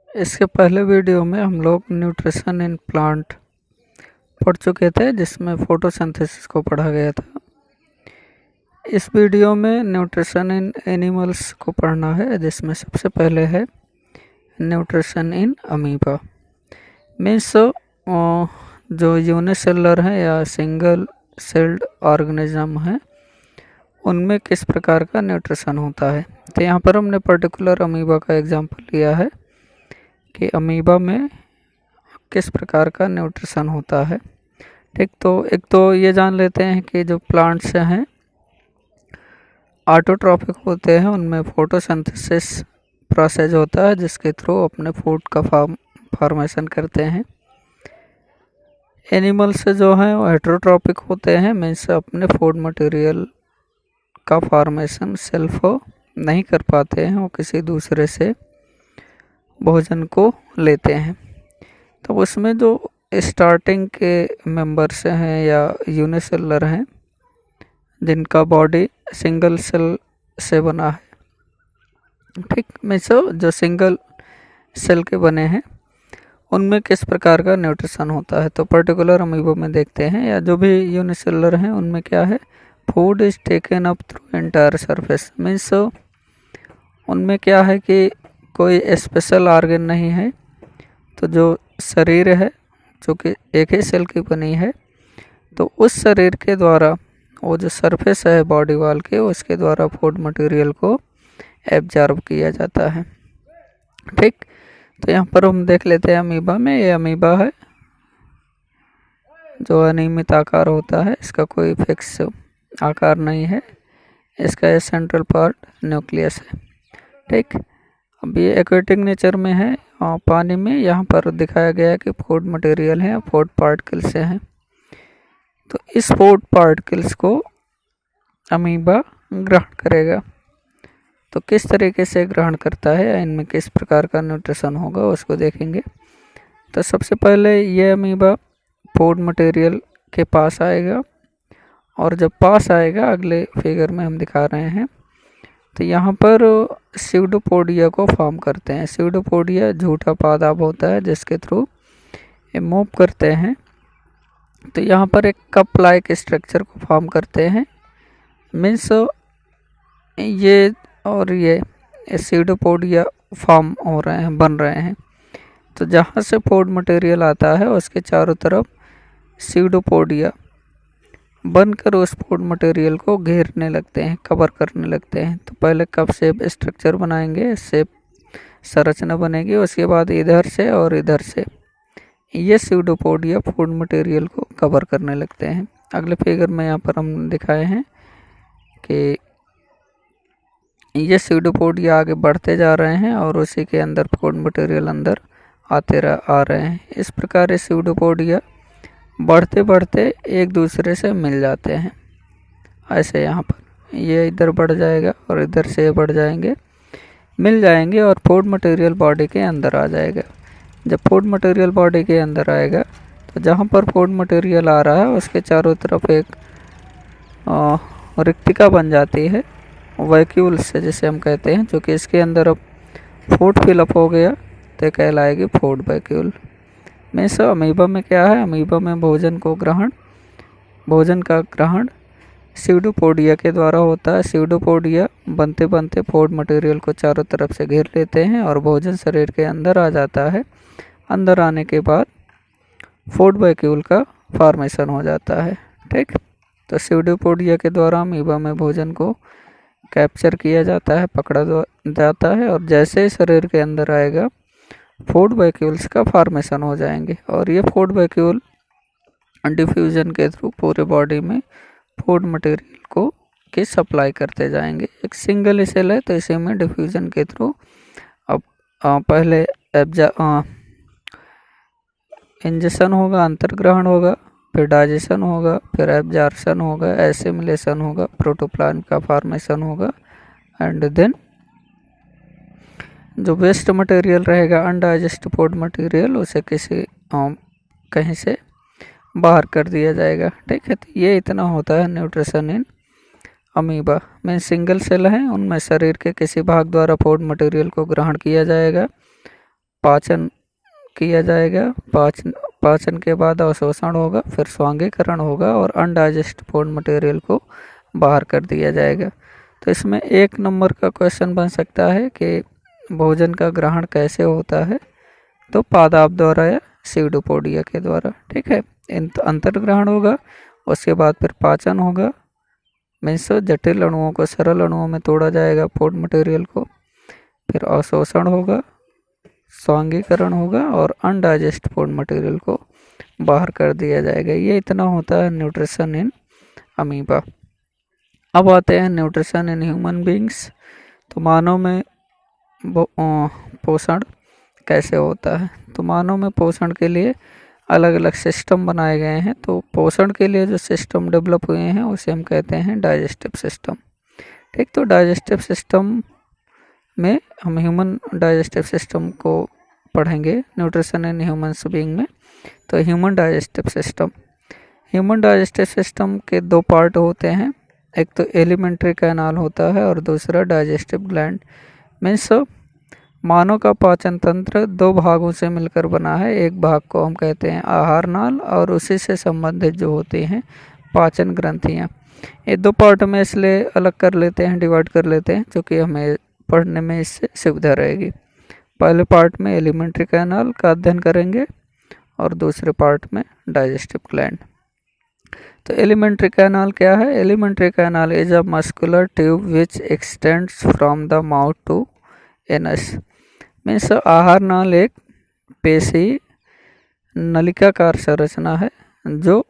इसके पहले वीडियो में हम लोग न्यूट्रिशन इन प्लांट पढ़ चुके थे, जिसमें फोटोसिंथेसिस को पढ़ा गया था। इस वीडियो में न्यूट्रिशन इन एनिमल्स को पढ़ना है, जिसमें सबसे पहले है न्यूट्रिशन इन अमीबा। मीन्स जो यूनिसेलुलर है या सिंगल सेल्ड ऑर्गेनिज्म है, उनमें किस प्रकार का न्यूट्रिशन होता है। तो यहाँ पर हमने पर्टिकुलर अमीबा का एग्जांपल लिया है कि अमीबा में किस प्रकार का न्यूट्रिशन होता है। ठीक, तो एक तो ये जान लेते हैं कि जो प्लांट्स हैं ऑटोट्रॉपिक होते हैं, उनमें फोटोसिंथेसिस प्रोसेस होता है जिसके थ्रू अपने फूड का फॉर्मेशन करते हैं। एनिमल्स जो हैं वो हेटेरोट्रॉपिक होते हैं, मीन्स अपने फूड मटेरियल का फॉर्मेशन सेल्फ नहीं कर पाते हैं, वो किसी दूसरे से भोजन को लेते हैं। तो उसमें जो स्टार्टिंग के मेंबर्स हैं या यूनिसेलुलर हैं, जिनका बॉडी सिंगल सेल से बना है, ठीक, मीन्स जो सिंगल सेल के बने हैं, उनमें किस प्रकार का न्यूट्रिशन होता है। तो पर्टिकुलर अमीबा में देखते हैं, या जो भी यूनिसेलुलर हैं उनमें क्या है, food is taken up through entire surface. Means उनमें क्या है कि कोई स्पेशल ऑर्गन नहीं है, तो जो शरीर है जो कि एक ही सेल की बनी है, तो उस शरीर के द्वारा वो जो सरफेस है बॉडी वॉल के, उसके द्वारा फूड मटेरियल को एब्जॉर्ब किया जाता है। ठीक, तो यहाँ पर हम देख लेते हैं अमीबा में, ये अमीबा है जो अनियमित आकार होता है, इसका कोई फिक्स आकार नहीं है, इसका ये सेंट्रल पार्ट न्यूक्लियस है। ठीक, अब ये एक्वेटिक नेचर में है, पानी में यहाँ पर दिखाया गया है कि फूड मटेरियल है, फूड पार्टिकल से हैं। तो इस फूड पार्टिकल्स को अमीबा ग्रहण करेगा। तो किस तरीके से ग्रहण करता है या इनमें किस प्रकार का न्यूट्रिशन होगा उसको देखेंगे। तो सबसे पहले ये अमीबा फूड मटेरियल के पास आएगा, और जब पास आएगा, अगले फिगर में हम दिखा रहे हैं, तो यहाँ पर स्यूडोपोडिया को फॉर्म करते हैं। स्यूडोपोडिया झूठा पादप होता है जिसके थ्रू ये मूव करते हैं। तो यहाँ पर एक कप लाइक स्ट्रक्चर को फॉर्म करते हैं। मीन्स ये और ये स्यूडोपोडिया फॉर्म हो रहे हैं, बन रहे हैं। तो जहाँ से फूड मटेरियल आता है उसके चारों तरफ स्यूडोपोडिया बनकर उस फूड मटेरियल को घेरने लगते हैं, कवर करने लगते हैं। तो पहले कप शेप स्ट्रक्चर बनाएंगे, शेप संरचना बनेगी, उसके बाद इधर से और इधर से ये स्यूडोपोडिया फूड मटेरियल को कवर करने लगते हैं। अगले फिगर में यहाँ पर हम दिखाए हैं कि ये स्यूडोपोडिया आगे बढ़ते जा रहे हैं और उसी के अंदर फूड मटेरियल अंदर आ रहे हैं। इस प्रकार ये स्यूडोपोडिया बढ़ते बढ़ते एक दूसरे से मिल जाते हैं। ऐसे यहाँ पर ये इधर बढ़ जाएगा और इधर से ये बढ़ जाएंगे, मिल जाएंगे और फूड मटेरियल बॉडी के अंदर आ जाएगा। जब फूड मटेरियल बॉडी के अंदर आएगा, तो जहाँ पर फूड मटेरियल आ रहा है उसके चारों तरफ एक रिक्तिका बन जाती है, वैक्यूल से जिसे हम कहते हैं, जो कि इसके अंदर अब फूड फिलअप हो गया तो कहलाएगी फूड वैक्यूल। मीन्स अमीबा में क्या है, अमीबा में भोजन का ग्रहण स्यूडोपोडिया के द्वारा होता है। स्यूडोपोडिया बनते बनते फूड मटेरियल को चारों तरफ से घेर लेते हैं और भोजन शरीर के अंदर आ जाता है। अंदर आने के बाद फूड वैक्यूल का फॉर्मेशन हो जाता है। ठीक, तो स्यूडोपोडिया के द्वारा अमीबा में भोजन को कैप्चर किया जाता है, पकड़ा जाता है, और जैसे ही शरीर के अंदर आएगा फूड वैक्यूल्स का फॉर्मेशन हो जाएंगे, और ये फूड वैक्यूल डिफ्यूजन के थ्रू पूरे बॉडी में फूड मटेरियल को की सप्लाई करते जाएंगे। एक सिंगल सेल है तो इसी में डिफ्यूजन के थ्रू अब पहले इंजेक्शन होगा, अंतर्ग्रहण होगा, फिर डाइजेशन होगा, फिर एब्जॉर्प्शन होगा, एसिमिलेशन होगा, प्रोटोप्लाज्म का फॉर्मेशन होगा, एंड देन जो वेस्ट मटेरियल रहेगा, अनडाइजेस्ट फूड मटेरियल, उसे किसी कहीं से बाहर कर दिया जाएगा। ठीक है, तो ये इतना होता है न्यूट्रिशन इन अमीबा में। सिंगल सेल हैं, उनमें शरीर के किसी भाग द्वारा फूड मटेरियल को ग्रहण किया जाएगा पाचन किया जाएगा, पाचन के बाद अवशोषण होगा, फिर स्वांगीकरण होगा और अनडाइजेस्ट फूड मटेरियल को बाहर कर दिया जाएगा। तो इसमें 1 नंबर का क्वेश्चन बन सकता है कि भोजन का ग्रहण कैसे होता है, तो पादाप द्वारा या सीडोपोडिया के द्वारा। ठीक है, अंतर्ग्रहण होगा, उसके बाद फिर पाचन होगा, मीन्स जटिल अणुओं को सरल अणुओं में तोड़ा जाएगा फूड मटेरियल को, फिर अवशोषण होगा, स्वांगीकरण होगा और अनडाइजेस्ट फूड मटेरियल को बाहर कर दिया जाएगा। ये इतना होता है न्यूट्रिशन इन अमीबा। अब आते हैं न्यूट्रिशन इन ह्यूमन बींग्स। तो मानव में पोषण कैसे होता है। तो मानव में पोषण के लिए अलग अलग सिस्टम बनाए गए हैं। तो पोषण के लिए जो सिस्टम डेवलप हुए हैं उसे हम कहते हैं डाइजेस्टिव सिस्टम। ठीक, तो डाइजेस्टिव सिस्टम में हम ह्यूमन डाइजेस्टिव सिस्टम को पढ़ेंगे न्यूट्रिशन इन ह्यूमन्स बीइंग में। तो ह्यूमन डाइजेस्टिव सिस्टम के 2 पार्ट होते हैं, एक तो एलिमेंट्री कैनाल होता है और दूसरा डाइजेस्टिव ग्लैंड। मीन्स मानव का पाचन तंत्र 2 भागों से मिलकर बना है। एक भाग को हम कहते हैं आहार नाल और उसी से संबंधित जो होती हैं पाचन ग्रंथियाँ। ये 2 पार्ट में इसलिए अलग कर लेते हैं, डिवाइड कर लेते हैं, क्योंकि हमें पढ़ने में इससे सुविधा रहेगी। पहले पार्ट में एलिमेंट्री कैनाल का अध्ययन करेंगे और दूसरे पार्ट में डाइजेस्टिव ग्लैंड। तो एलिमेंट्री कैनाल क्या है। Alimentary canal is a muscular tube which extends from the mouth to anus. Means आहार नाल एक पेशी नलिकाकार संरचना है जो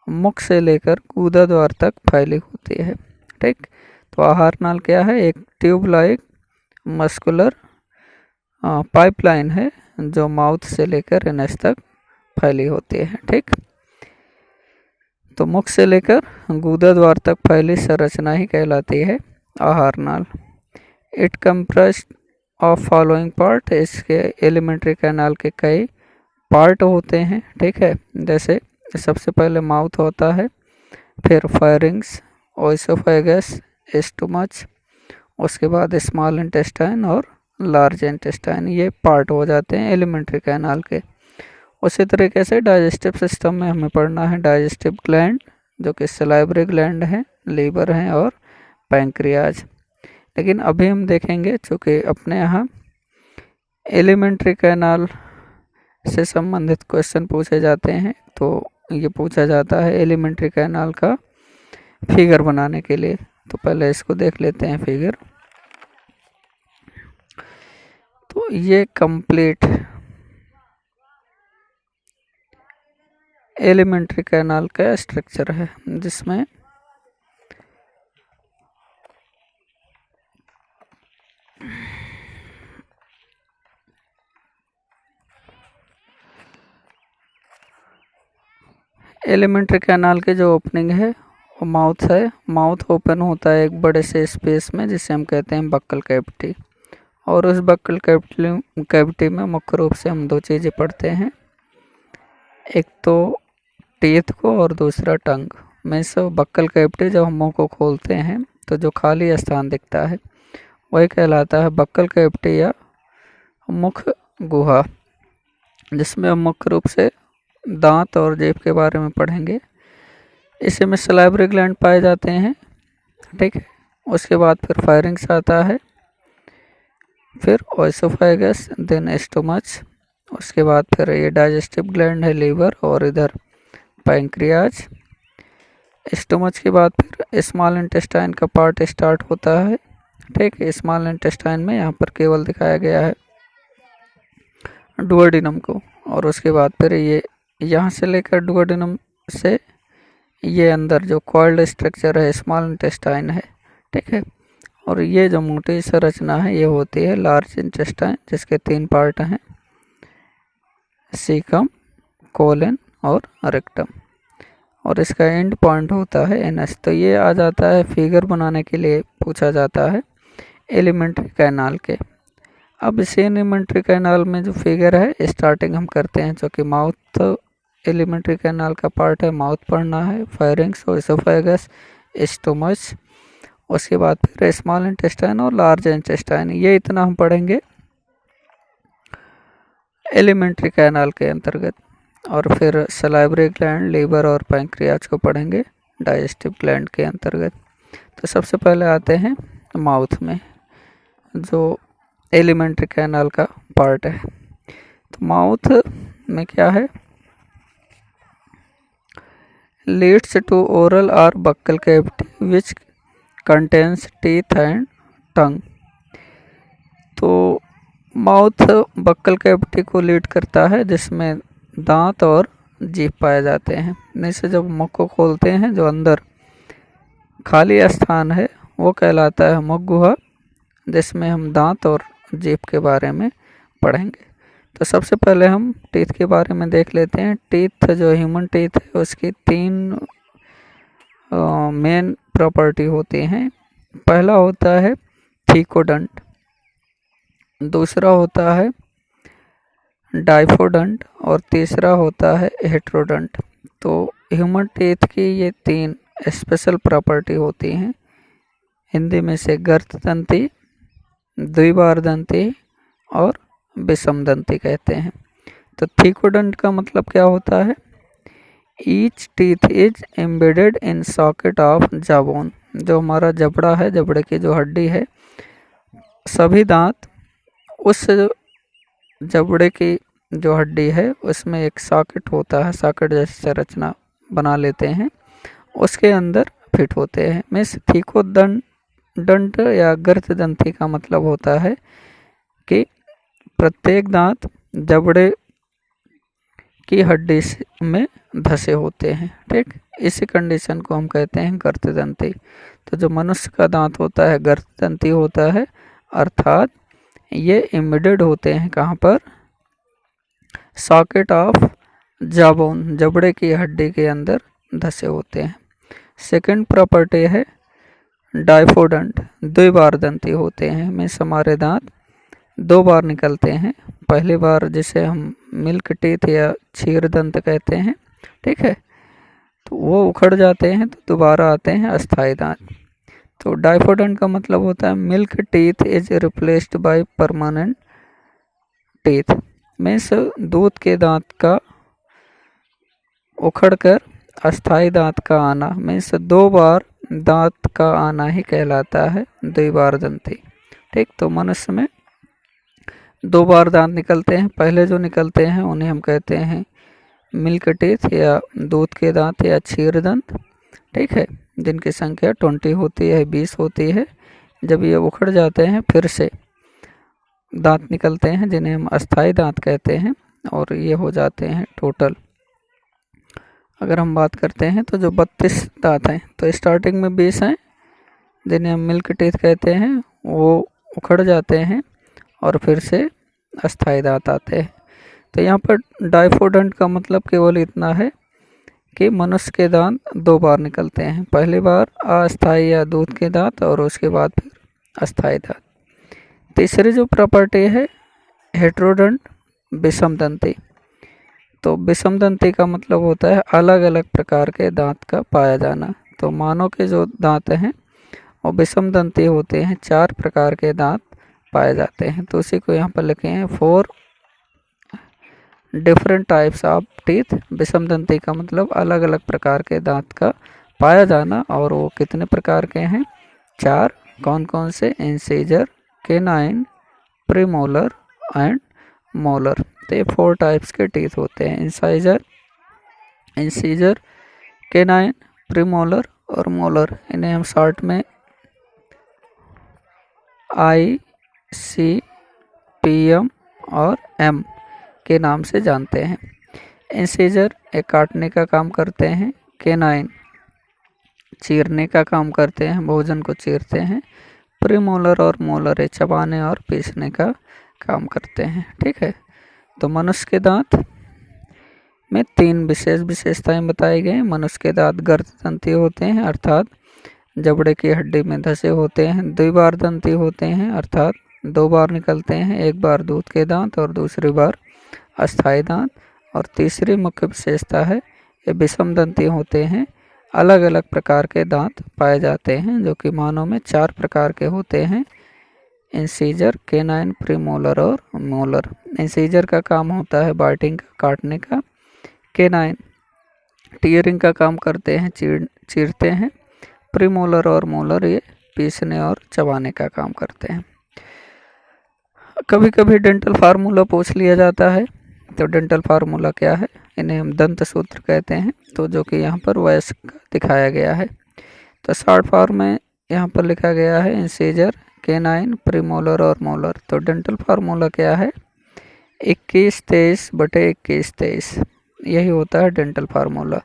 मुख से लेकर गुदा द्वार तक फैली होती है। ठीक, तो आहार नाल क्या है, एक ट्यूब लाइक मस्कुलर पाइपलाइन है जो माउथ से लेकर एनस तक फैली होती है। ठीक, तो मुख से लेकर गुदा द्वार तक फैली संरचना ही कहलाती है आहार नाल। It compressed of following part. इसके एलिमेंट्री कैनाल के कई पार्ट होते हैं। ठीक है, जैसे सबसे पहले माउथ होता है, फिर फायरिंग्स, ओइसोफेगस, स्टमच, उसके बाद स्मॉल इंटेस्टाइन और लार्ज इंटेस्टाइन, ये पार्ट हो जाते हैं एलिमेंट्री कैनाल के। उसी तरीके से डाइजेस्टिव सिस्टम में हमें पढ़ना है डाइजेस्टिव ग्लैंड, जो कि सलाइवरी ग्लैंड हैं, लीवर हैं और पैंक्रियाज। लेकिन अभी हम देखेंगे चूँकि अपने यहाँ एलिमेंट्री कैनाल से संबंधित क्वेश्चन पूछे जाते हैं, तो ये पूछा जाता है एलिमेंट्री कैनाल का फिगर बनाने के लिए। तो पहले इसको देख लेते हैं फिगर। तो ये कंप्लीट एलिमेंट्री कैनाल का स्ट्रक्चर है, जिसमें एलिमेंट्री कैनाल के जो ओपनिंग है वो माउथ है। माउथ ओपन होता है एक बड़े से स्पेस में, जिसे हम कहते हैं बक्कल कैविटी। और उस बक्कल कैविटी में मुख्य रूप से हम 2 चीज़ें पढ़ते हैं, एक तो टीथ को और दूसरा टंग। मीन्स बक्कल कैविटी जब हम मुँह को खोलते हैं तो जो खाली स्थान दिखता है वही कहलाता है बक्कल कैविटी या मुख गुहा, जिसमें हम मुख्य रूप से दांत और जेब के बारे में पढ़ेंगे। इसी में सलाइवरी ग्लैंड पाए जाते हैं। ठीक है, उसके बाद फिर फायरिंग्स आता है, फिर ओइसोफेगस, देन स्टमच, उसके बाद फिर ये डाइजेस्टिव ग्लैंड है लीवर, और इधर पैंक्रियाज। स्टमच के बाद फिर स्मॉल इंटेस्टाइन का पार्ट स्टार्ट होता है। ठीक है, स्मॉल इंटेस्टाइन में यहाँ पर केवल दिखाया गया है डुओडेनम को, और उसके बाद फिर ये यहाँ से लेकर डुओडेनम से ये अंदर जो कॉइल्ड स्ट्रक्चर है स्मॉल इंटेस्टाइन है। ठीक है, और ये जो मोटी संरचना है ये होती है लार्ज इंटेस्टाइन, जिसके 3 पार्ट हैं, सीकम, कोलन और रेक्टम, और इसका एंड पॉइंट होता है एनस। तो ये आ जाता है फिगर बनाने के लिए पूछा जाता है एलिमेंट्री कैनाल के। अब इस एलिमेंट्री कैनाल में जो फिगर है स्टार्टिंग हम करते हैं, जो कि माउथ एलिमेंट्री कैनाल का पार्ट है, माउथ पढ़ना है, फायरिंग्स, ओइसोफेगस, स्टमच, उसके बाद फिर स्मॉल इंटेस्टाइन और लार्ज इंटेस्टाइन, ये इतना हम पढ़ेंगे। एलिमेंट्री कैनाल के अंतर्गत। और फिर सलाइवरी ग्लैंड, लीवर और पैंक्रियाज को पढ़ेंगे डाइजेस्टिव ग्लैंड के अंतर्गत। तो सबसे पहले आते हैं माउथ में, जो एलिमेंट्री कैनाल का पार्ट है। तो माउथ में क्या है, लीड्स टू ओरल और buccal cavity which contains teeth and tongue. तो माउथ बक्कल कैविटी को लीड करता है, जिसमें दांत और जीभ पाए जाते हैं। जैसे जब मुख को खोलते हैं, जो अंदर खाली स्थान है वो कहलाता है मुख गुहा, जिसमें हम दांत और जीभ के बारे में पढ़ेंगे। तो सबसे पहले हम टीथ के बारे में देख लेते हैं। टीथ, जो ह्यूमन टीथ है, उसकी 3 मेन प्रॉपर्टी होती हैं। पहला होता है थीकोडंट, दूसरा होता है डाइफोडंट और तीसरा होता है हेट्रोडंट। तो ह्यूमन टीथ की ये 3 स्पेशल प्रॉपर्टी होती हैं। हिंदी में से गर्तदंती, द्विबारदंती और विषमदंती कहते हैं। तो थीकोडंट का मतलब क्या होता है, each teeth is embedded in socket of jawbone. जो हमारा जबड़ा है, जबड़े की जो हड्डी है, सभी दांत उस जबड़े की जो हड्डी है उसमें एक सॉकेट होता है, सॉकेट जैसी संरचना बना लेते हैं, उसके अंदर फिट होते हैं। मीन्स थीकोडंट या गर्तदंती का मतलब होता है कि प्रत्येक दांत जबड़े की हड्डी में धसे होते हैं। ठीक, इसी कंडीशन को हम कहते हैं गर्तदंती। तो जो मनुष्य का दांत होता है गर्तदंती होता है, अर्थात ये एम्बेडेड होते हैं कहाँ पर, सॉकेट ऑफ जाबोन, जबड़े की हड्डी के अंदर धसे होते हैं। सेकंड प्रॉपर्टी है डाइफोडंट, द्विबारदंती होते हैं। मीन्स हमारे दांत 2 बार निकलते हैं। पहली बार जिसे हम मिल्क टीथ या क्षीर दंत कहते हैं, ठीक है, तो वो उखड़ जाते हैं तो दोबारा आते हैं अस्थायी दांत। तो डाइफोडंट का मतलब होता है milk teeth is replaced by permanent teeth. Means दूध के दांत का उखड़कर अस्थायी दांत का आना, मीन्स 2 बार दांत का आना ही कहलाता है द्विबारदंती। ठीक, तो मनुष्य में 2 बार दांत निकलते हैं। पहले जो निकलते हैं उन्हें हम कहते हैं मिल्क टीथ या दूध के दांत या क्षीर दंत, ठीक है, जिनकी संख्या 20 होती है, 20 होती है। जब ये उखड़ जाते हैं फिर से दांत निकलते हैं, जिन्हें हम अस्थायी दांत कहते हैं, और ये हो जाते हैं टोटल। अगर हम बात करते हैं तो जो 32 दांत हैं, तो स्टार्टिंग में 20 हैं जिन्हें हम मिल्क टीथ कहते हैं, वो उखड़ जाते हैं और फिर से अस्थायी दांत आते हैं। तो यहाँ पर डाइफोडंट का मतलब केवल इतना है कि मनुष्य के दांत 2 बार निकलते हैं। पहली बार अस्थायी या दूध के दांत और उसके बाद फिर अस्थायी दांत। तीसरी जो प्रॉपर्टी है हेट्रोडंट, विषमदंती। तो विषमदंती का मतलब होता है अलग अलग प्रकार के दांत का पाया जाना। तो मानव के जो दांत हैं वो विषमदंती होते हैं, 4 प्रकार के दांत पाए जाते हैं। तो उसी को यहाँ पर लिखे हैं 4 डिफरेंट टाइप्स ऑफ टीथ। विषमदंती का मतलब अलग अलग प्रकार के दांत का पाया जाना, और वो कितने प्रकार के हैं, 4। कौन कौन से, incisor, canine, premolar and molar. तो ये 4 टाइप्स के टीथ होते हैं, इंसीजर, केनाइन, प्रीमोलर और मोलर। इन्हें हम शॉर्ट में ICPM और M के नाम से जानते हैं। इंसीजर एक काटने का काम करते हैं, केनाइन चीरने का काम करते हैं, भोजन को चीरते हैं, प्रीमोलर और मोलर है चबाने और पीसने का काम करते हैं। ठीक है, तो मनुष्य के दांत में 3 विशेष विशेषताएं बताई गई। मनुष्य के दांत गर्तदंती होते हैं, अर्थात जबड़े की हड्डी में धसे होते हैं। द्विबारदंती होते हैं, अर्थात 2 बार निकलते हैं, एक बार दूध के दांत और दूसरी बार अस्थायी दांत। और तीसरी मुख्य विशेषता है ये विषमदंती होते हैं, अलग अलग प्रकार के दांत पाए जाते हैं, जो कि मानव में 4 प्रकार के होते हैं, इंसीजर, केनाइन, प्रीमोलर और मोलर। इंसीजर का काम होता है बाइटिंग का, काटने का। केनाइन टीयरिंग का काम करते हैं, चीरते हैं। प्रीमोलर और मोलर ये पीसने और चबाने का काम करते हैं। कभी कभी डेंटल फार्मूला पूछ लिया जाता है, तो डेंटल फार्मूला क्या है, इन्हें हम दंत सूत्र कहते हैं, तो जो कि यहाँ पर वयस्क दिखाया गया है। तो शॉर्ट फॉर्म में यहाँ पर लिखा गया है इंसीजर, केनाइन, प्रीमोलर और मोलर। तो डेंटल फार्मूला क्या है, 21-23/21-23, यही होता है डेंटल फार्मूला।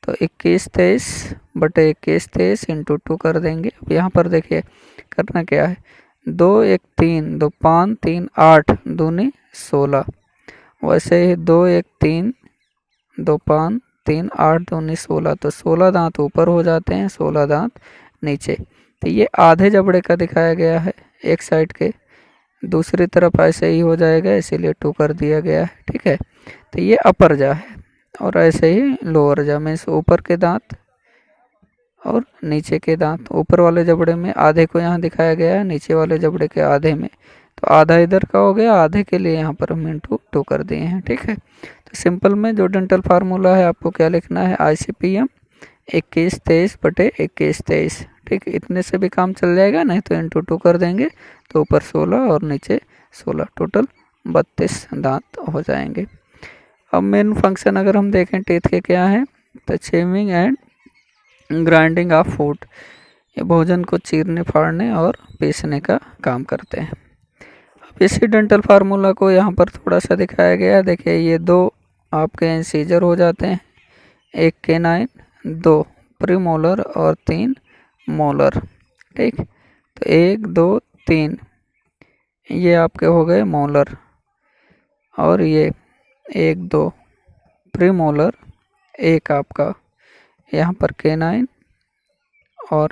तो 21-23/21-23 इंटू 2 कर देंगे। अब यहाँ पर देखिए करना क्या है, 2 1 3 2 5 3 8 दूनी 16, वैसे ही 2 1 3 2 5 3 8 दूनी 16, तो 16 दांत ऊपर हो जाते हैं, 16 दांत नीचे। तो ये आधे जबड़े का दिखाया गया है एक साइड के, दूसरी तरफ ऐसे ही हो जाएगा, इसीलिए 2 कर दिया गया है, ठीक है। तो ये अपर जा है, और ऐसे ही लोअर जा में ऊपर के दांत और नीचे के दांत। ऊपर वाले जबड़े में आधे को यहाँ दिखाया गया है, नीचे वाले जबड़े के आधे में, तो आधा इधर का हो गया, आधे के लिए यहाँ पर हम इंटू 2 कर दिए हैं, ठीक है। तो सिंपल में जो डेंटल फार्मूला है आपको क्या लिखना है, ICPM 21-23/21-23, ठीक। इतने से भी काम चल जाएगा, नहीं तो इंटू 2 कर देंगे, तो ऊपर 16 और नीचे 16, टोटल 32 दांत हो जाएंगे। अब मेन फंक्शन अगर हम देखें टीथ के क्या है, तो chewing and grinding of food, ये भोजन को चीरने, फाड़ने और पीसने का काम करते हैं। अब इसी डेंटल फार्मूला को यहाँ पर थोड़ा सा दिखाया गया है, देखिए ये 2 आपके इंसीजर हो जाते हैं, 1 केनाइन, 2 प्रीमोलर और 3 मोलर, ठीक। तो 1 2 3 ये आपके हो गए मोलर, और ये 1 2 प्रीमोलर, 1 आपका यहाँ पर केनाइन और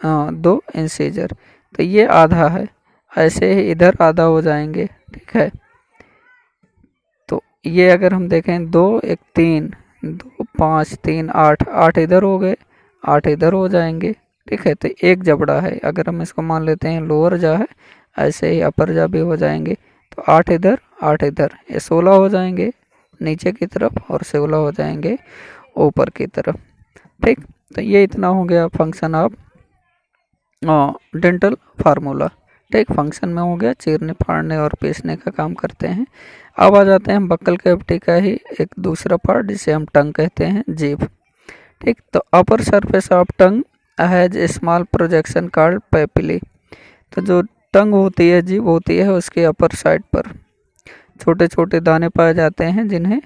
2 इंसीजर। तो ये आधा है, ऐसे ही इधर आधा हो जाएंगे, ठीक है। तो ये अगर हम देखें 2 1 3 2 5 3 8, 8 इधर हो गए, 8 इधर हो जाएंगे, ठीक है। तो एक जबड़ा है, अगर हम इसको मान लेते हैं लोअर जा है, ऐसे ही अपर जा भी हो जाएंगे, तो 8 इधर 8 इधर, ये 16 हो जाएंगे नीचे की तरफ और 16 हो जाएंगे ऊपर की तरफ, ठीक। तो ये इतना हो गया फंक्शन ऑफ डेंटल फार्मूला, ठीक। फंक्शन में हो गया, चीरने, फाड़ने और पीसने का काम करते हैं। अब आ जाते हैं बक्कल कैविटी का ही एक दूसरा पार्ट, जिसे हम टंग कहते हैं, जीभ, ठीक। तो upper surface of tongue has small projection called papillae. तो जो टंग होती है, जीभ होती है, उसके अपर साइड पर छोटे छोटे दाने पाए जाते हैं, जिन्हें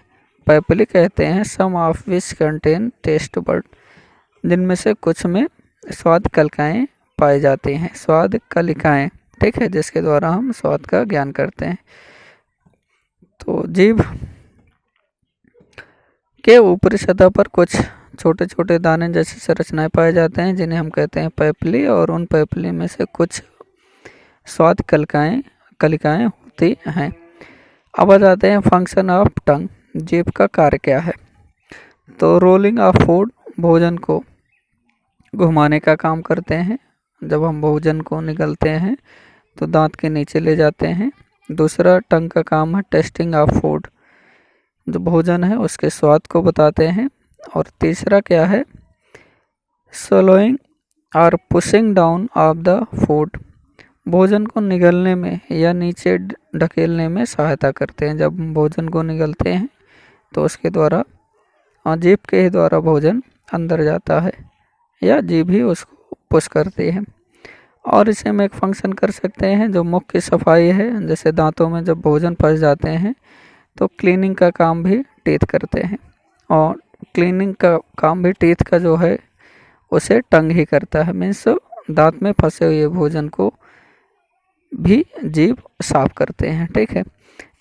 पेपिली कहते हैं। Some of which contain taste bud, जिनमें से कुछ में स्वाद कलिकाएँ पाई जाती हैं, स्वाद कलिकाएँ, ठीक है, जिसके द्वारा हम स्वाद का ज्ञान करते हैं। तो जीभ के ऊपरी सतह पर कुछ छोटे छोटे दाने जैसे संरचनाएं पाए जाते हैं, जिन्हें हम कहते हैं पेपली, और उन पेपली में से कुछ स्वाद कलिकाएँ होती हैं। अब आ जाते हैं फंक्शन ऑफ टंग, जीभ का कार्य क्या है। तो रोलिंग ऑफ फूड, भोजन को घुमाने का काम करते हैं। जब हम भोजन को निगलते हैं तो दांत के नीचे ले जाते हैं। दूसरा टंग का काम है टेस्टिंग ऑफ फूड, जो भोजन है उसके स्वाद को बताते हैं। और तीसरा क्या है, swallowing और pushing down of the food, भोजन को निगलने में या नीचे ढकेलने में सहायता करते हैं। जब हम भोजन को निगलते हैं तो उसके द्वारा जीभ के ही द्वारा भोजन अंदर जाता है, या जीभ ही उसको पुश करती है। और इसे हम एक फंक्शन कर सकते हैं जो मुख की सफाई है, जैसे दांतों में जब भोजन फंस जाते हैं तो क्लीनिंग का काम भी टीथ करते हैं, और क्लीनिंग का काम भी टीथ का जो है उसे टंग ही करता है। मीन्स दांत में फंसे हुए भोजन को भी जीभ साफ करते हैं, ठीक है।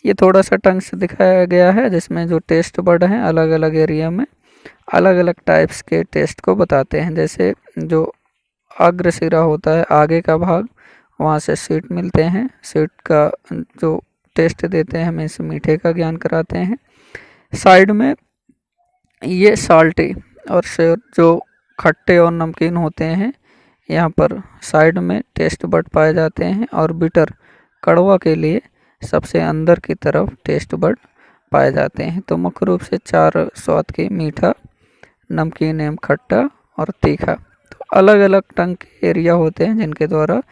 ये थोड़ा सा टंग से दिखाया गया है, जिसमें जो टेस्ट बड हैं अलग अलग एरिया में अलग अलग टाइप्स के टेस्ट को बताते हैं। जैसे जो अग्रशिरा होता है, आगे का भाग, वहाँ से स्वीट मिलते हैं, स्वीट का जो टेस्ट देते हैं हमें, इसे मीठे का ज्ञान कराते हैं। साइड में ये साल्टी और जो खट्टे और नमकीन होते हैं, यहाँ पर साइड में टेस्ट बड पाए जाते हैं। और बिटर, कड़वा के लिए सबसे अंदर की तरफ टेस्ट बड पाए जाते हैं। तो मुख्य रूप से 4 स्वाद के मीठा, नमकीन एवं खट्टा और तीखा। तो अलग अलग टंग के एरिया होते हैं जिनके द्वारा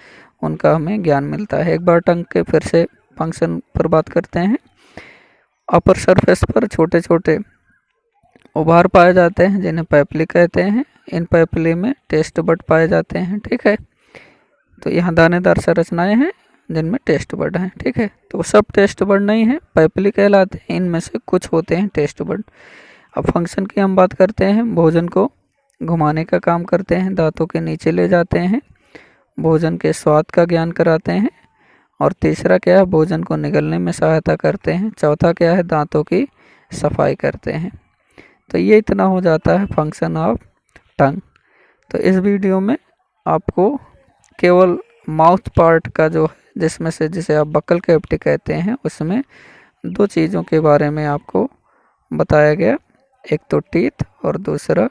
उनका हमें ज्ञान मिलता है। एक बार टंग के फिर से फंक्शन पर बात करते हैं। अपर सरफेस पर छोटे छोटे उभार पाए जाते हैं जिन्हें पैपली कहते हैं। इन पैपली में टेस्ट बड पाए जाते हैं। ठीक है, तो यहाँ दानेदार संरचनाएं हैं जिनमें टेस्ट बड हैं। ठीक है, तो सब टेस्ट बड नहीं है, पैपली कहलाते हैं। इनमें से कुछ होते हैं टेस्ट बड। अब फंक्शन की हम बात करते हैं। भोजन को घुमाने का काम करते हैं, दांतों के नीचे ले जाते हैं, भोजन के स्वाद का ज्ञान कराते हैं। और तीसरा क्या है, भोजन को निगलने में सहायता करते हैं। चौथा क्या है, दांतों की सफाई करते हैं। तो ये इतना हो जाता है फंक्शन ऑफ टंग। तो इस वीडियो में आपको केवल माउथ पार्ट का जो है, जिसमें से जिसे आप बक्कल कैविटी कहते हैं, उसमें 2 चीज़ों के बारे में आपको बताया गया। एक तो टीथ और दूसरा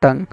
टंग।